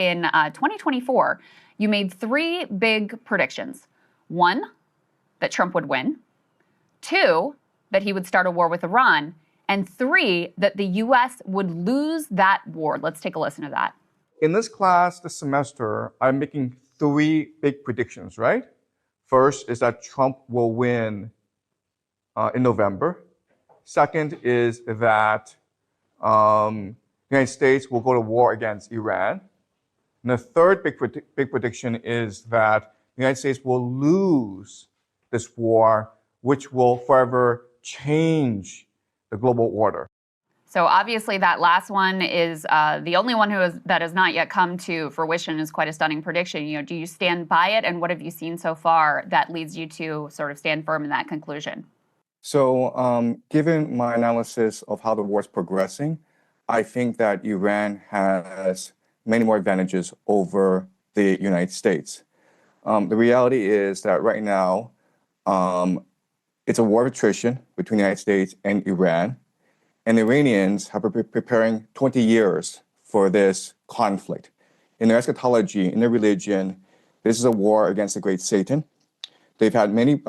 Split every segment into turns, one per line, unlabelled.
In 2024, you made three big predictions. One, that Trump would win. Two, that he would start a war with Iran. And three, that the U.S. would lose that war. Let's take a listen to that.
In this class this semester, I'm making three big predictions, right? First is that Trump will win in November. Second is that the United States will go to war against Iran. And the third big prediction is that the United States will lose this war, which will forever change the global order.
So obviously that last one is the only one that has not yet come to fruition. Is quite a stunning prediction. You know, do you stand by it, and what have you seen so far that leads you to sort of stand firm in that conclusion?
So given my analysis of how the war is progressing, I think that Iran has many more advantages over the United States. The reality is that right now, it's a war of attrition between the United States and Iran. And the Iranians have been preparing 20 years for this conflict. In their eschatology, in their religion, this is a war against the great Satan. They've had many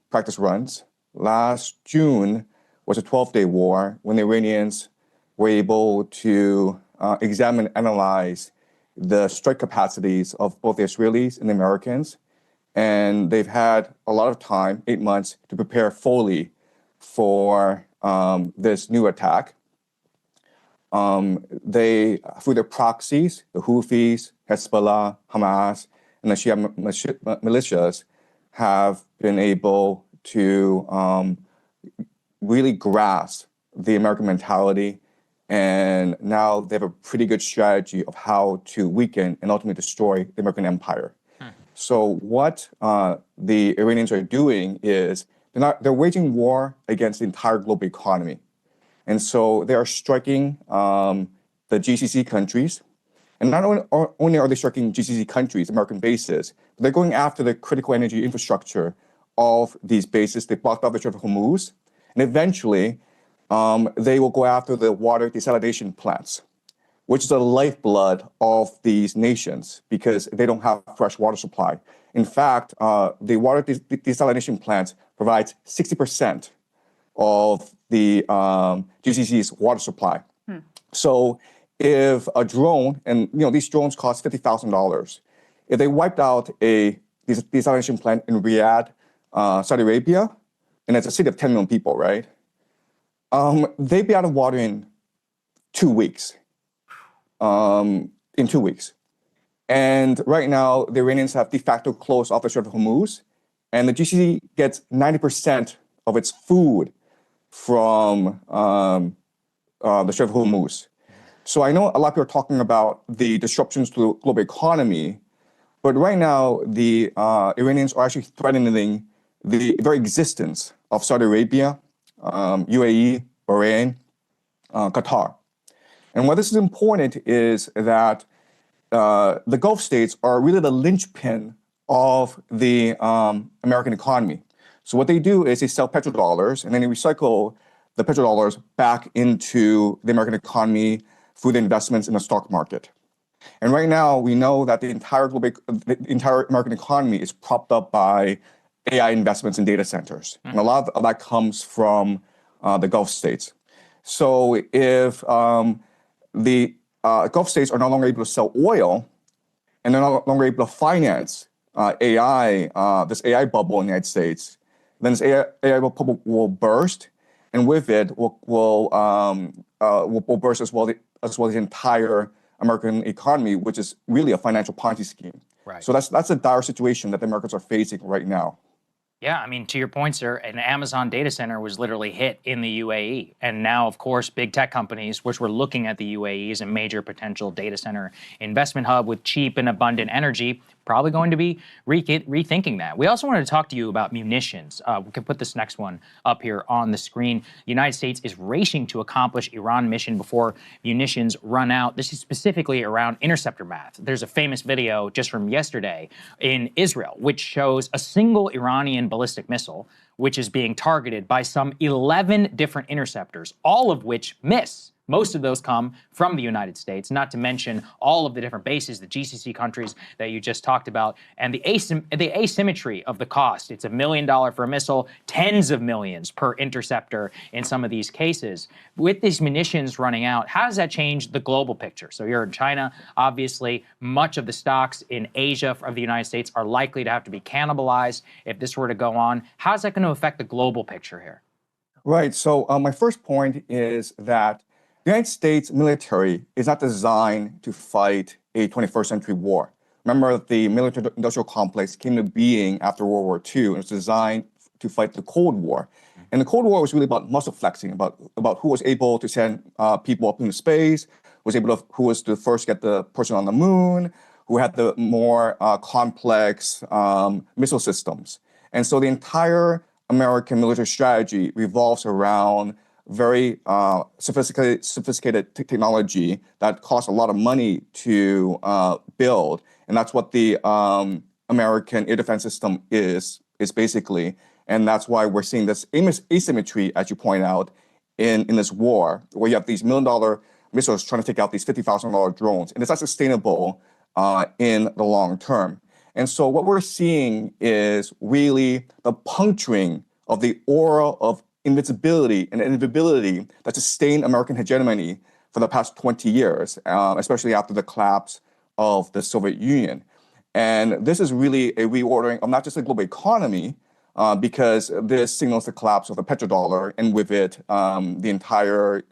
practice runs. Last June was a 12-day war when the Iranians were able to examine and analyze the strike capacities of both the Israelis and the Americans. And they've had a lot of time, 8 months, to prepare fully for this new attack. They, through their proxies, the Houthis, Hezbollah, Hamas, and the Shia militias, have been able to really grasp the American mentality. And now they have a pretty good strategy of how to weaken and ultimately destroy the American empire. So what the Iranians are doing is they're waging war against the entire global economy. And so they are striking the GCC countries. And not only are they striking GCC countries, American bases, but they're going after the critical energy infrastructure of these bases. They blocked off the Strait of Hormuz. And eventually, they will go after the water desalination plants, which is the lifeblood of these nations because they don't have fresh water supply. In fact, the water desalination plants provides 60% of the GCC's water supply. So if a drone, and these drones cost $50,000, if they wiped out a desalination plant in Riyadh, Saudi Arabia, and it's a city of 10 million people, right? They'd be out of water in 2 weeks. In 2 weeks. And right now, the Iranians have de facto closed off the Strait of Hormuz, and the GCC gets 90% of its food from the Strait of Hormuz. So I know a lot of people are talking about the disruptions to the global economy, but right now, the Iranians are actually threatening the very existence of Saudi Arabia, UAE, Bahrain, Qatar. And why this is important is that the Gulf states are really the linchpin of the American economy. So what they do is they sell petrodollars and then they recycle the petrodollars back into the American economy through the investments in the stock market. And right now we know that the entire American economy is propped up by AI investments in data centers. And a lot of that comes from the Gulf states. So if the Gulf states are no longer able to sell oil, and they're no longer able to finance AI, this AI bubble in the United States, then this AI bubble will burst, and with it will burst as well as the entire American economy, which is really a financial Ponzi scheme.
Right.
So that's a dire situation that the Americans are facing right now.
Yeah, I mean, to your point, sir, an Amazon data center was literally hit in the UAE. And now, of course, big tech companies, which were looking at the UAE as a major potential data center investment hub with cheap and abundant energy, probably going to be rethinking that. We also wanted to talk to you about munitions. We can put this next one up here on the screen. The United States is racing to accomplish Iran mission before munitions run out. This is specifically around interceptor math. There's a famous video just from yesterday in Israel, which shows a single Iranian ballistic missile, which is being targeted by some 11 different interceptors, all of which miss. Most of those come from the United States, not to mention all of the different bases, the GCC countries that you just talked about, and the asymmetry of the cost. It's $1 million for a missile, tens of millions per interceptor in some of these cases. With these munitions running out, how does that change the global picture? So you're in China, obviously, much of the stocks in Asia of the United States are likely to have to be cannibalized if this were to go on. How's that going to affect the global picture here?
Right. So my first point is that the United States military is not designed to fight a 21st century war. Remember, the military-industrial complex came to being after World War II, and it was designed to fight the Cold War. And the Cold War was really about muscle flexing, about who was able to send people up into space, who was the first to get the person on the moon, who had the more complex missile systems. And so the entire American military strategy revolves around very sophisticated technology that costs a lot of money to build. And that's what the American air defense system is basically. And that's why we're seeing this asymmetry, as you point out, in this war, where you have these $1 million missiles trying to take out these $50,000 drones. And it's not sustainable in the long term. And so what we're seeing is really the puncturing of the aura of invincibility and inevitability that sustained American hegemony for the past 20 years, especially after the collapse of the Soviet Union. And this is really a reordering of not just the global economy, because this signals the collapse of the petrodollar, and with it, the entire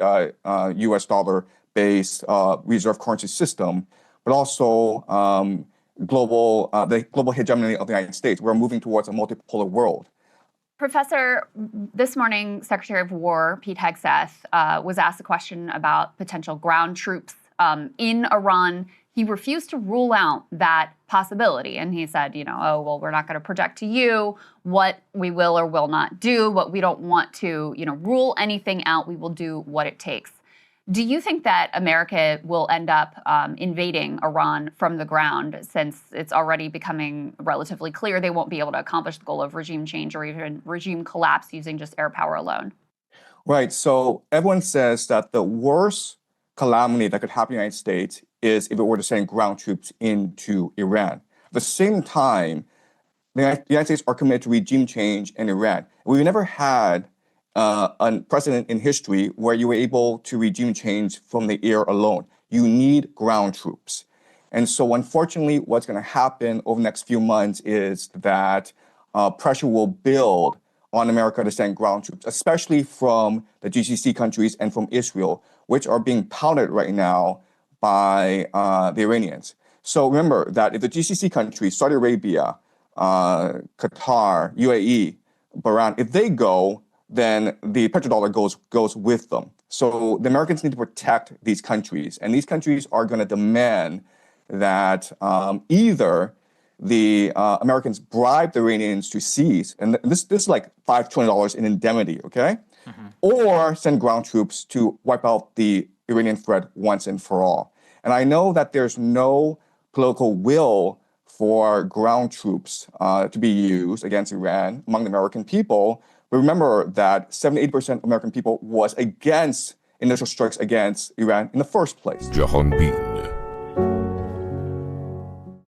US dollar-based reserve currency system, but also the global hegemony of the United States. We're moving towards a multipolar world.
Professor, this morning, Secretary of War Pete Hegseth was asked a question about potential ground troops in Iran. He refused to rule out that possibility. And he said, oh, well, we're not going to project to you what we will or will not do, but we don't want to, rule anything out. We will do what it takes. Do you think that America will end up invading Iran from the ground, since it's already becoming relatively clear they won't be able to accomplish the goal of regime change or even regime collapse using just air power alone?
Right. So everyone says that the worst calamity that could happen in the United States is if it were to send ground troops into Iran. At the same time, the United States are committed to regime change in Iran. We've never had a precedent in history where you were able to regime change from the air alone. You need ground troops. And so unfortunately, what's going to happen over the next few months is that pressure will build on America to send ground troops, especially from the GCC countries and from Israel, which are being pounded right now by the Iranians. So remember that if the GCC countries, Saudi Arabia, Qatar, UAE, Bahrain, if they go, then the petrodollar goes with them. So the Americans need to protect these countries, and these countries are going to demand that either the Americans bribe the Iranians to cease, and this is like $5 trillion in indemnity, okay? Or send ground troops to wipe out the Iranian threat once and for all. And I know that there's no political will for ground troops to be used against Iran among the American people. But remember that 78% of American people was against initial strikes against Iran in the first place.
جهان بین